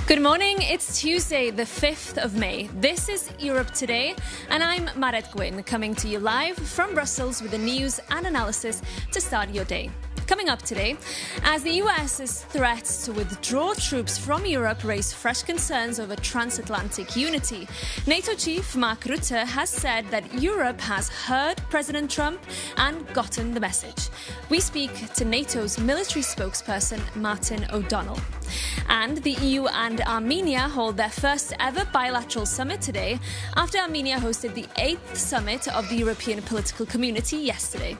Good morning, it's Tuesday the 5th of May. This is Europe Today and I'm Maret Gwyn coming to you live from Brussels with the news and analysis to start your day. Coming up today, as the US's threats to withdraw troops from Europe raise fresh concerns over transatlantic unity, NATO chief Mark Rutte has said that Europe has heard President Trump and gotten the message. We speak to NATO's military spokesperson Martin O'Donnell. And the EU and Armenia hold their first ever bilateral summit today after Armenia hosted the 8th summit of the European political community yesterday.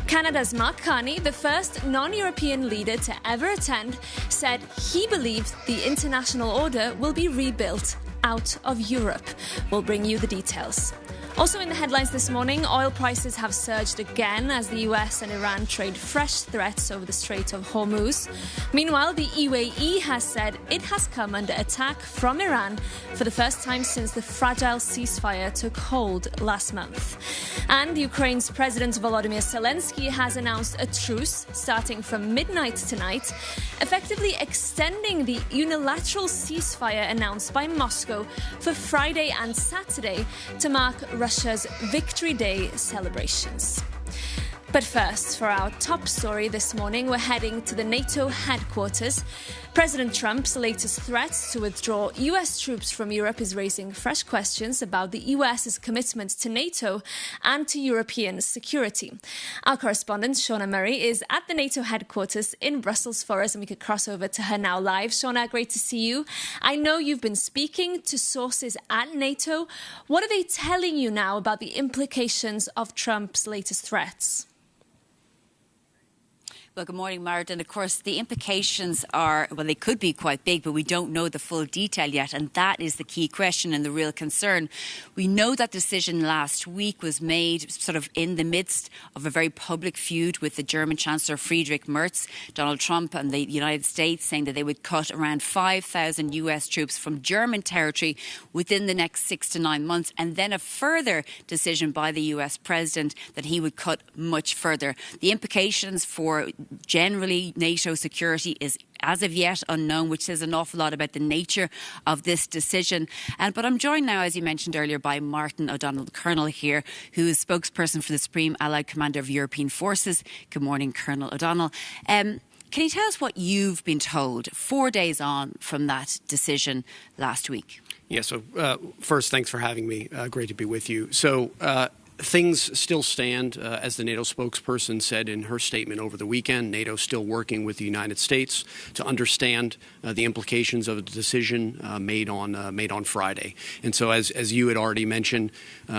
Canada's Mark Carney, the first non-European leader to ever attend, said he believes the international order will be rebuilt out of Europe. We'll bring you the details. Also in the headlines this morning, oil prices have surged again as the US and Iran trade fresh threats over the Strait of Hormuz. Meanwhile, the UAE has said it has come under attack from Iran for the first time since the fragile ceasefire took hold last month. And Ukraine's President Volodymyr Zelensky has announced a truce starting from midnight tonight, effectively extending the unilateral ceasefire announced by Moscow for Friday and Saturday to mark Russia's Victory Day celebrations. But first, for our top story this morning, we're heading to the NATO headquarters. President Trump's latest threats to withdraw US troops from Europe is raising fresh questions about the US's commitment to NATO and to European security. Our correspondent, Shauna Murray, is at the NATO headquarters in Brussels for us, and we could cross over to her now live. Shauna, great to see you. I know you've been speaking to sources at NATO. What are they telling you now about the implications of Trump's latest threats? Well, good morning, Marit. And of course, the implications are, well, they could be quite big, but we don't know the full detail yet. And that is the key question and the real concern. We know that decision last week was made sort of in the midst of a very public feud with the German Chancellor Friedrich Merz, Donald Trump and the United States saying that they would cut around 5,000 US troops from German territory within the next 6 to 9 months. And then a further decision by the US president that he would cut much further. The implications for generally NATO security is as of yet unknown, which says an awful lot about the nature of this decision. But I'm joined now, as you mentioned earlier, by Martin O'Donnell, the Colonel here, who is spokesperson for the Supreme Allied Commander of European Forces. Good morning, Colonel O'Donnell. Can you tell us what you've been told 4 days on from that decision last week? Yeah, so first, thanks for having me. Great to be with you. So things still stand, as the NATO spokesperson said in her statement over the weekend. NATO still working with the United States to understand the implications of the decision made on Friday. And so, as you had already mentioned,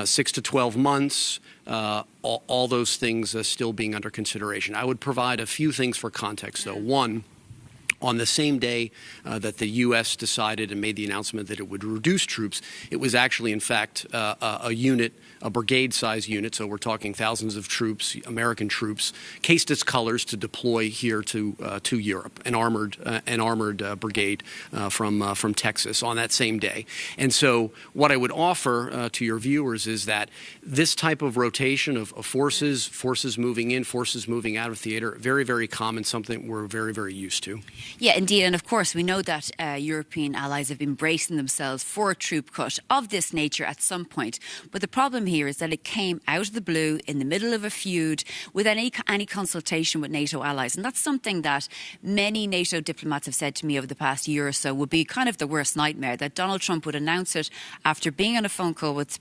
6 to 12 months. All those things still being under consideration. I would provide a few things for context, though. One, on the same day that the U.S. decided and made the announcement that it would reduce troops, it was actually, in fact, a brigade-sized unit, so we're talking thousands of troops, American troops, cased its colors to deploy here to Europe, an armored brigade from Texas on that same day. And so what I would offer to your viewers is that this type of rotation of forces moving in, forces moving out of theater, very, very common, something we're very, very used to. Yeah, indeed. And of course, we know that European allies have been bracing themselves for a troop cut of this nature at some point. But the problem here is that it came out of the blue in the middle of a feud with any consultation with NATO allies. And that's something that many NATO diplomats have said to me over the past year or so would be kind of the worst nightmare, that Donald Trump would announce it after being on a phone call with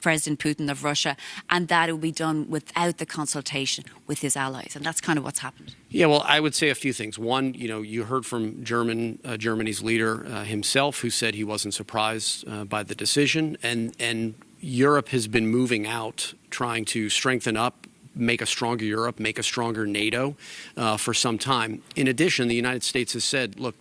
President Putin of Russia, and that it will be done without the consultation with his allies. And that's kind of what's happened. Yeah, well, I would say a few things. One, you heard from Germany's leader himself, who said he wasn't surprised by the decision. And Europe has been moving out, trying to strengthen up, make a stronger Europe, make a stronger NATO for some time. In addition, the United States has said, look,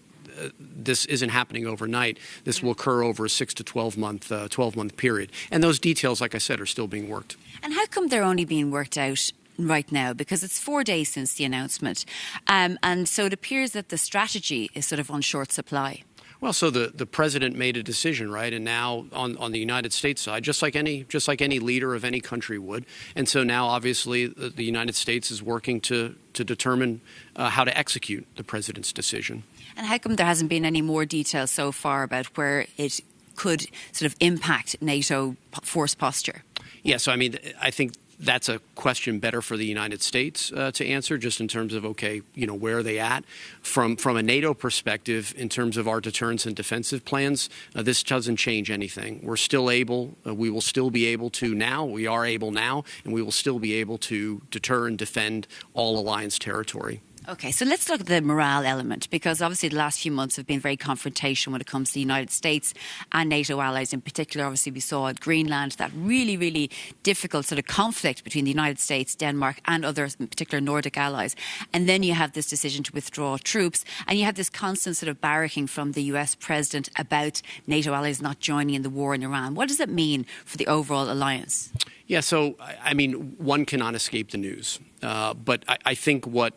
this isn't happening overnight. This will occur over a 6 to 12 month period. And those details, like I said, are still being worked. And how come they're only being worked out right now? Because it's 4 days since the announcement. And so it appears that the strategy is sort of on short supply. Well, so the president made a decision, right? And now on the United States side, just like any leader of any country would. And so now, obviously, the United States is working to determine how to execute the president's decision. And how come there hasn't been any more detail so far about where it could sort of impact NATO force posture? Yeah, so I mean, I think that's a question better for the United States to answer, just in terms of, okay, where are they at? From a NATO perspective, in terms of our deterrence and defensive plans, this doesn't change anything. We're still able, we will still be able to now, we are able now, and we will still be able to deter and defend all alliance territory. Okay, so let's look at the morale element, because obviously the last few months have been very confrontational when it comes to the United States and NATO allies in particular. Obviously, we saw at Greenland that really, really difficult sort of conflict between the United States, Denmark and other, in particular Nordic allies. And then you have this decision to withdraw troops, and you have this constant sort of barracking from the US president about NATO allies not joining in the war in Iran. What does it mean for the overall alliance? Yeah, so, I mean, one cannot escape the news. But I think what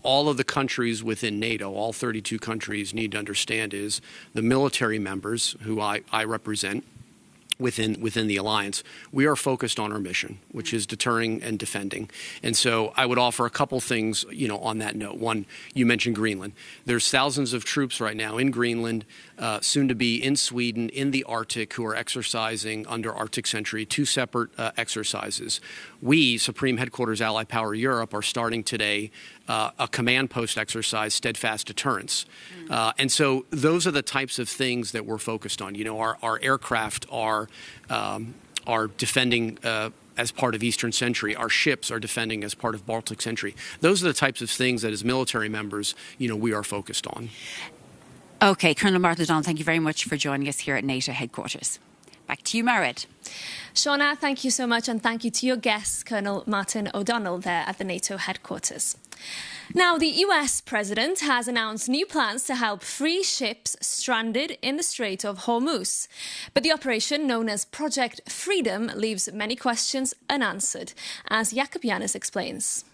all of the countries within NATO, all 32 countries, need to understand is the military members who I represent within the alliance, we are focused on our mission, which is deterring and defending. And so I would offer a couple things, on that note. One, you mentioned Greenland. There's thousands of troops right now in Greenland, soon to be in Sweden, in the Arctic, who are exercising under Arctic Sentry, 2 separate exercises. We, Supreme Headquarters Allied Power Europe, are starting today a command post exercise, Steadfast Deterrence. And so those are the types of things that we're focused on. Our aircraft are defending as part of Eastern Sentry. Our ships are defending as part of Baltic Sentry. Those are the types of things that as military members, we are focused on. Okay, Colonel Martin O'Donnell, thank you very much for joining us here at NATO headquarters. Back to you, Marit. Shauna, thank you so much, and thank you to your guest, Colonel Martin O'Donnell, there at the NATO headquarters. Now, the US president has announced new plans to help free ships stranded in the Strait of Hormuz. But the operation, known as Project Freedom, leaves many questions unanswered, as Jakob Yanis explains.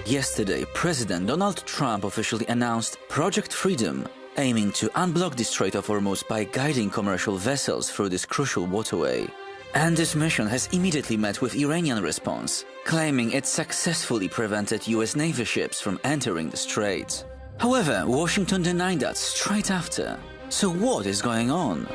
Yesterday, President Donald Trump officially announced Project Freedom, aiming to unblock the Strait of Hormuz by guiding commercial vessels through this crucial waterway. And this mission has immediately met with Iranian response, claiming it successfully prevented US Navy ships from entering the Strait. However, Washington denied that straight after. So what is going on?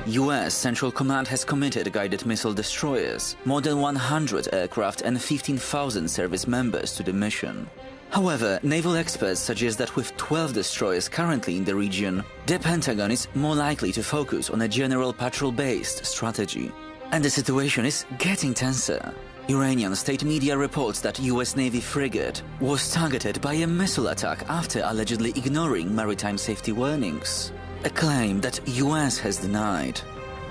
US Central Command has committed guided missile destroyers, more than 100 aircraft and 15,000 service members to the mission. However, naval experts suggest that with 12 destroyers currently in the region, the Pentagon is more likely to focus on a general patrol-based strategy. And the situation is getting tenser. Iranian state media reports that US Navy frigate was targeted by a missile attack after allegedly ignoring maritime safety warnings, a claim that US has denied.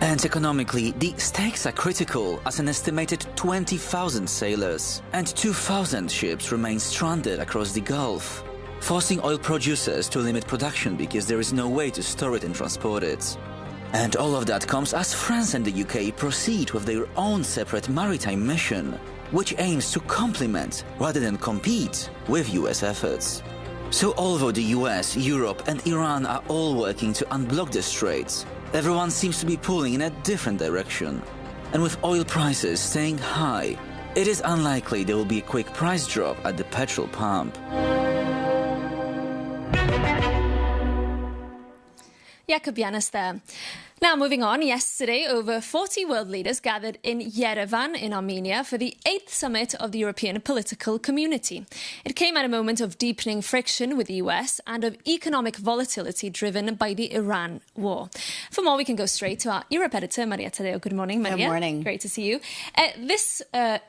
And economically, the stakes are critical, as an estimated 20,000 sailors and 2,000 ships remain stranded across the Gulf, forcing oil producers to limit production because there is no way to store it and transport it. And all of that comes as France and the UK proceed with their own separate maritime mission, which aims to complement rather than compete with US efforts. So although the US, Europe and Iran are all working to unblock the straits, everyone seems to be pulling in a different direction. And with oil prices staying high, it is unlikely there will be a quick price drop at the petrol pump. Jakob Yanis there. Now, moving on, yesterday, over 40 world leaders gathered in Yerevan in Armenia for the 8th summit of the European political community. It came at a moment of deepening friction with the US and of economic volatility driven by the Iran war. For more, we can go straight to our Europe editor, Maria Tadeo. Good morning, Maria. Good morning. Great to see you. This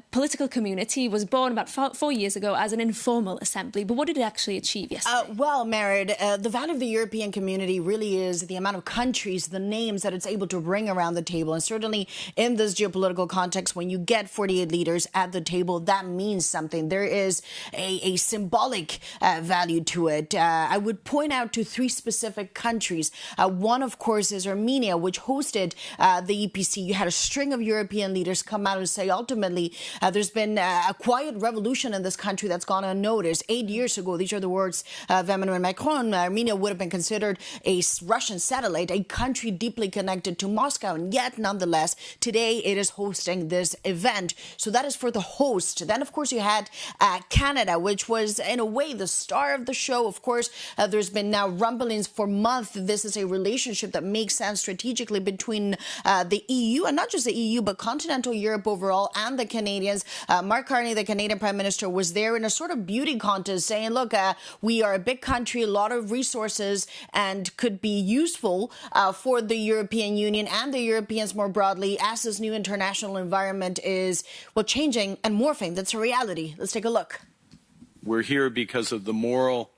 political community was born about 4 years ago as an informal assembly, but what did it actually achieve yesterday? Well, Merit, the value of the European community really is the amount of countries, the names that it's able to bring around the table. And certainly in this geopolitical context, when you get 48 leaders at the table, that means something. There is a symbolic value to it. I would point out to 3 specific countries. One, of course, is Armenia, which hosted the EPC. You had a string of European leaders come out and say, ultimately, there's been a quiet revolution in this country that's gone unnoticed. 8 years ago, these are the words of Emmanuel Macron, Armenia would have been considered a Russian satellite, a country deeply directly connected to Moscow, and yet nonetheless today it is hosting this event. So that is for the host. Then of course you had Canada, which was in a way the star of the show. Of course there's been now rumblings for months. This is a relationship that makes sense strategically between the EU, and not just the EU but continental Europe overall, and the Canadians. Mark Carney, the Canadian Prime Minister, was there in a sort of beauty contest saying, look, we are a big country, a lot of resources, and could be useful for the European Union and the Europeans more broadly as this new international environment is, well, changing and morphing. That's a reality. Let's take a look. We're here because of the moral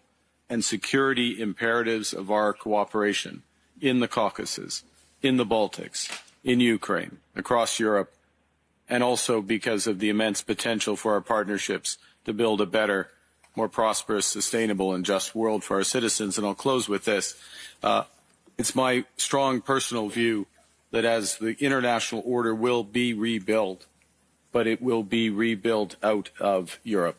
and security imperatives of our cooperation in the Caucasus, in the Baltics, in Ukraine, across Europe, and also because of the immense potential for our partnerships to build a better, more prosperous, sustainable, and just world for our citizens. And I'll close with this. It's my strong personal view that as the international order will be rebuilt, but it will be rebuilt out of Europe.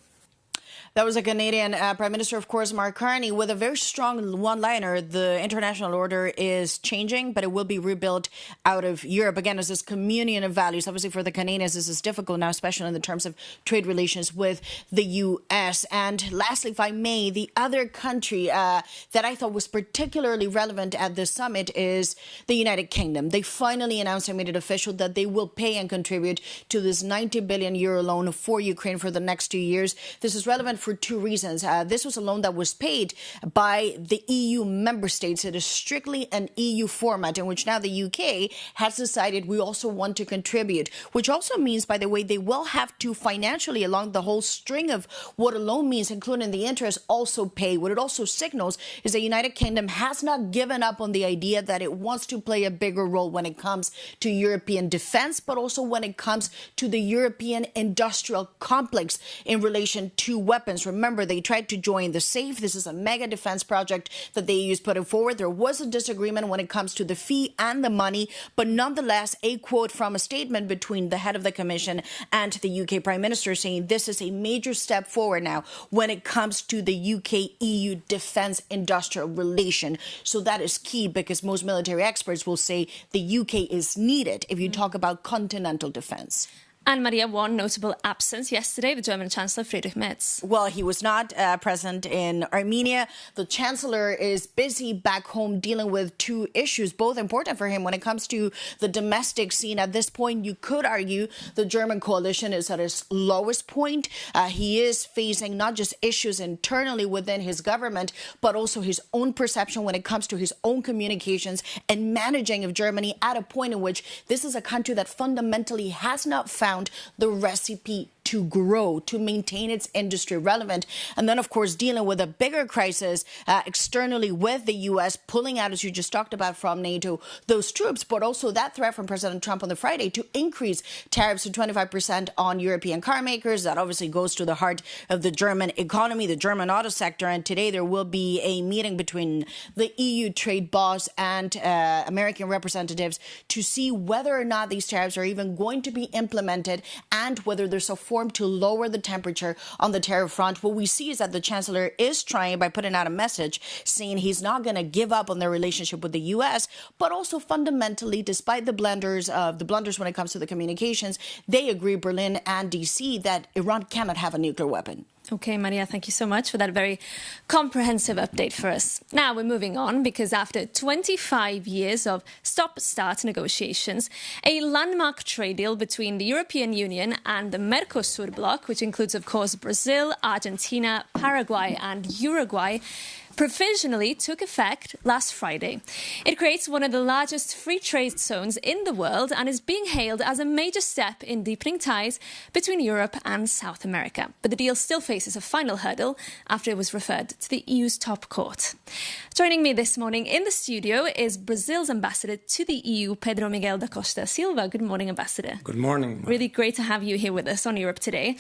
That was a Canadian Prime Minister, of course, Mark Carney, with a very strong one-liner. The international order is changing, but it will be rebuilt out of Europe. Again, as this communion of values. Obviously, for the Canadians, this is difficult now, especially in the terms of trade relations with the U.S. And lastly, if I may, the other country that I thought was particularly relevant at this summit is the United Kingdom. They finally announced and made it official that they will pay and contribute to this 90 billion euro loan for Ukraine for the next 2 years. This is relevant for two reasons. This was a loan that was paid by the EU member states. It is strictly an EU format in which now the UK has decided we also want to contribute, which also means, by the way, they will have to financially, along the whole string of what a loan means, including the interest, also pay. What it also signals is the United Kingdom has not given up on the idea that it wants to play a bigger role when it comes to European defense, but also when it comes to the European industrial complex in relation to weapons. Remember, they tried to join the SAFE. This is a mega defense project that the EU is putting forward. There was a disagreement when it comes to the fee and the money, but nonetheless, a quote from a statement between the head of the Commission and the UK Prime Minister saying this is a major step forward now when it comes to the UK-EU defense industrial relation. So that is key, because most military experts will say the UK is needed if you talk about continental defense. And Maria, one notable absence yesterday, the German Chancellor Friedrich Merz. Well, he was not present in Armenia. The Chancellor is busy back home dealing with two issues, both important for him when it comes to the domestic scene. At this point, you could argue the German coalition is at its lowest point. He is facing not just issues internally within his government, but also his own perception when it comes to his own communications and managing of Germany at a point in which this is a country that fundamentally has not found the recipe to grow, to maintain its industry relevant. And then, of course, dealing with a bigger crisis externally with the U.S. pulling out, as you just talked about, from NATO, those troops, but also that threat from President Trump on the Friday to increase tariffs to 25% on European car makers. That obviously goes to the heart of the German economy, the German auto sector. And today there will be a meeting between the EU trade boss and American representatives to see whether or not these tariffs are even going to be implemented and whether there's a form to lower the temperature on the tariff front. What we see is that the Chancellor is trying, by putting out a message saying he's not going to give up on their relationship with the U.S., but also fundamentally, despite the blunders when it comes to the communications, they agree, Berlin and D.C., that Iran cannot have a nuclear weapon. Okay, Maria, thank you so much for that very comprehensive update for us. Now we're moving on, because after 25 years of stop-start negotiations, a landmark trade deal between the European Union and the Mercosur bloc, which includes, of course, Brazil, Argentina, Paraguay and Uruguay, provisionally took effect last Friday. It creates one of the largest free trade zones in the world and is being hailed as a major step in deepening ties between Europe and South America. But the deal still faces a final hurdle after it was referred to the EU's top court. Joining me this morning in the studio is Brazil's ambassador to the EU, Pedro Miguel da Costa Silva. Good morning, Ambassador. Good morning. Really great to have you here with us on Europe Today.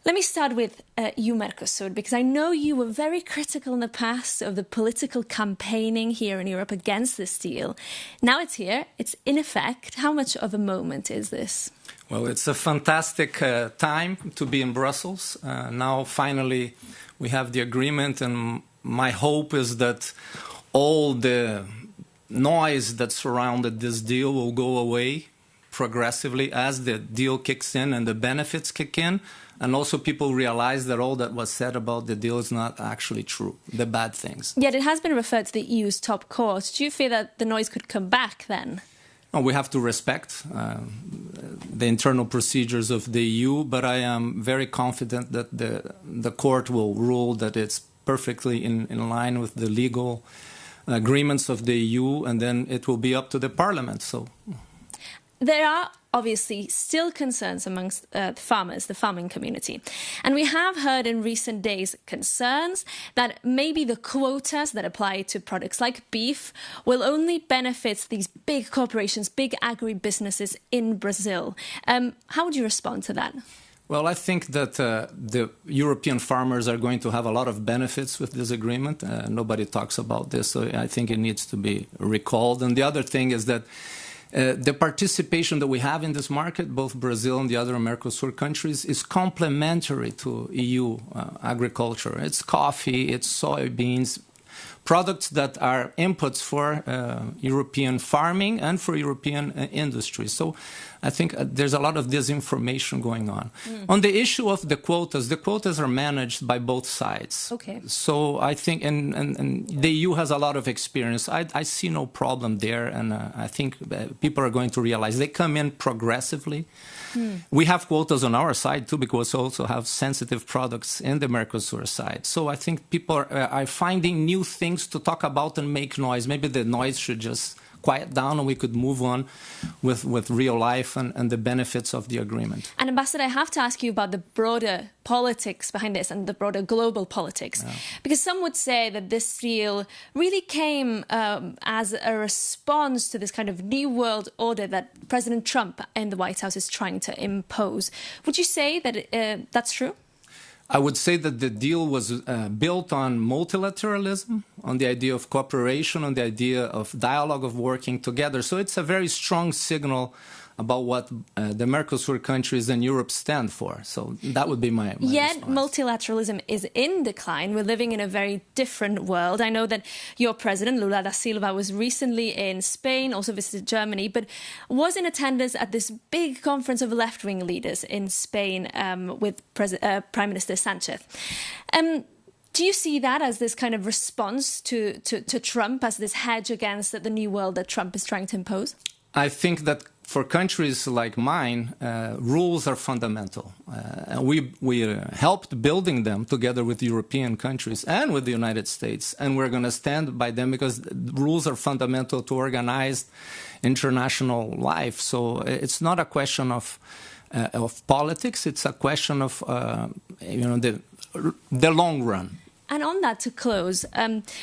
Let me start with EU-Mercosur, because I know you were very critical in the past of the political campaigning here in Europe against this deal. Now it's here, it's in effect. How much of a moment is this? Well, it's a fantastic time to be in Brussels. Now, finally, we have the agreement, and my hope is that all the noise that surrounded this deal will go away progressively as the deal kicks in and the benefits kick in. And also people realize that all that was said about the deal is not actually true, the bad things. Yet it has been referred to the EU's top court. Do you fear that the noise could come back then? No, we have to respect the internal procedures of the EU, but I am very confident that the court will rule that it's perfectly in line with the legal agreements of the EU, and then it will be up to the Parliament. So there are obviously still concerns amongst the farmers, the farming community. And we have heard in recent days concerns that maybe the quotas that apply to products like beef will only benefit these big corporations, big agribusinesses in Brazil. How would you respond to that? Well, I think that the European farmers are going to have a lot of benefits with this agreement. Nobody talks about this, so I think it needs to be recalled. And the other thing is that the participation that we have in this market, both Brazil and the other Mercosur countries, is complementary to EU agriculture. It's coffee, it's soybeans, products that are inputs for European farming and for European industry. So I think there's a lot of disinformation going on. On the issue of the quotas are managed by both sides. Okay. So I think, and the EU has a lot of experience. I see no problem there, and I think people are going to realize they come in progressively. We have quotas on our side too, because we also have sensitive products in the Mercosur side. So I think people are finding new things to talk about and make noise. Maybe the noise should just quiet down and we could move on with real life and the benefits of the agreement. And Ambassador, I have to ask you about the broader politics behind this and the broader global politics. Yeah. Because some would say that this deal really came as a response to this kind of new world order that President Trump in the White House is trying to impose. Would you say that that's true? I would say that the deal was built on multilateralism, on the idea of cooperation, on the idea of dialogue, of working together. So it's a very strong signal about what the Mercosur countries and Europe stand for. So that would be my Yet response. Multilateralism is in decline. We're living in a very different world. I know that your president, Lula da Silva, was recently in Spain, also visited Germany, but was in attendance at this big conference of left-wing leaders in Spain with Prime Minister Sanchez. Do you see that as this kind of response to Trump, as this hedge against the new world that Trump is trying to impose? I think that for countries like mine, rules are fundamental. We helped building them together with European countries and with the United States, and we're going to stand by them because rules are fundamental to organized international life. So it's not a question of politics; it's a question of the long run. And on that, to close,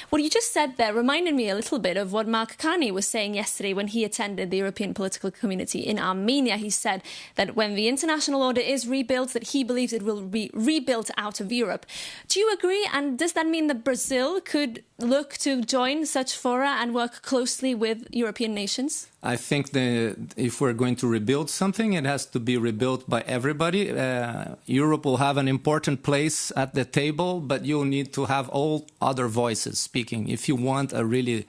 what you just said there reminded me a little bit of what Mark Carney was saying yesterday when he attended the European political community in Armenia. He said that when the international order is rebuilt, that he believes it will be rebuilt out of Europe. Do you agree? And does that mean that Brazil could look to join such fora and work closely with European nations? I think that if we're going to rebuild something, it has to be rebuilt by everybody. Europe will have an important place at the table, but you'll need to have all other voices speaking. If you want a really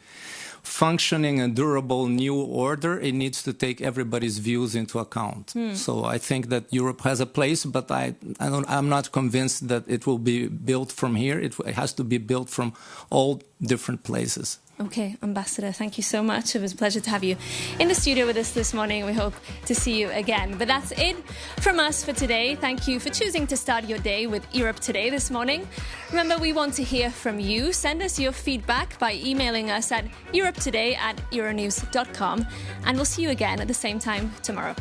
functioning and durable new order, it needs to take everybody's views into account. So I think that Europe has a place, but I'm not convinced that it will be built from here. It has to be built from all different places. Okay, Ambassador, thank you so much. It was a pleasure to have you in the studio with us this morning. We hope to see you again. But that's it from us for today. Thank you for choosing to start your day with Europe Today this morning. Remember, we want to hear from you. Send us your feedback by emailing us at europetoday@euronews.com. And we'll see you again at the same time tomorrow.